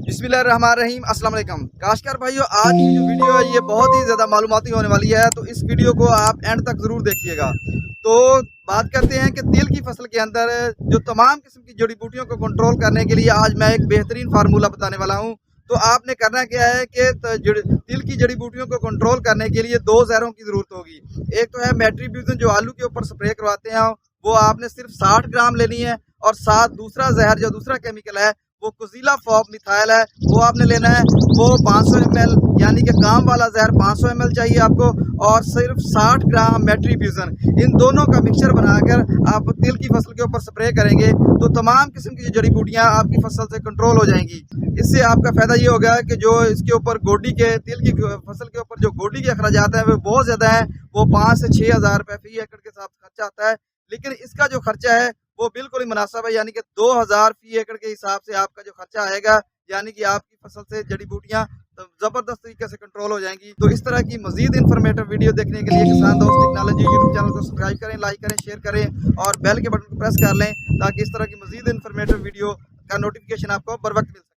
बिस्मिल्लाहिर्रहमानिर्रहीम अस्सलाम वालेकुम। काशकार भाइयों, आज की जो वीडियो है ये बहुत ही ज़्यादा मालूमाती होने वाली है, तो इस वीडियो को आप एंड तक ज़रूर देखिएगा। तो बात करते हैं कि तिल की फसल के अंदर जो तमाम किस्म की जड़ी बूटियों को कंट्रोल करने के लिए आज मैं एक बेहतरीन फार्मूला बताने वाला हूँ। तो आपने करना क्या है कि तिल की जड़ी बूटियों को कंट्रोल करने के लिए दो जहरों की ज़रूरत होगी। एक तो है मेट्रीब्यूजन जो आलू के ऊपर स्प्रे करवाते हैं, वो आपने सिर्फ 60 ग्राम लेनी है, और साथ दूसरा जहर जो दूसरा केमिकल है वो कुजीला फॉप मिथाइल है, वो आपने लेना है। वो 500 ml यानी कि काम वाला जहर 500 ml चाहिए आपको, और सिर्फ 60 ग्राम मेट्रीब्यूजन, इन दोनों का मिक्सचर बनाकर आप तिल की फसल के ऊपर स्प्रे करेंगे तो तमाम किस्म की जड़ी बूटियां आपकी फसल से कंट्रोल हो जाएंगी। इससे आपका फायदा ये होगा कि जो इसके ऊपर गोडी के तिल की फसल के ऊपर जो गोडी के अखराजात हैं वो बहुत ज़्यादा हैं, वो 5 से 6 हज़ार रुपये फी एकड़ के साथ खर्चा आता है। लेकिन इसका जो खर्चा है वो बिल्कुल ही मुनासिब है, यानी कि 2000 फी एकड़ के हिसाब से आपका जो खर्चा आएगा, यानी कि आपकी फसल से जड़ी बूटियां ज़बरदस्त तरीके से कंट्रोल हो जाएंगी। तो इस तरह की मजीद इन्फॉर्मेटिव वीडियो देखने के लिए किसान दोस्त टेक्नोलॉजी यूट्यूब चैनल को सब्सक्राइब करें, लाइक करें, शेयर करें और बेल के बटन को प्रेस कर लें, ताकि इस तरह की मजीद इन्फॉर्मेटिव वीडियो का नोटिफिकेशन आपको बर वक्त मिल सके।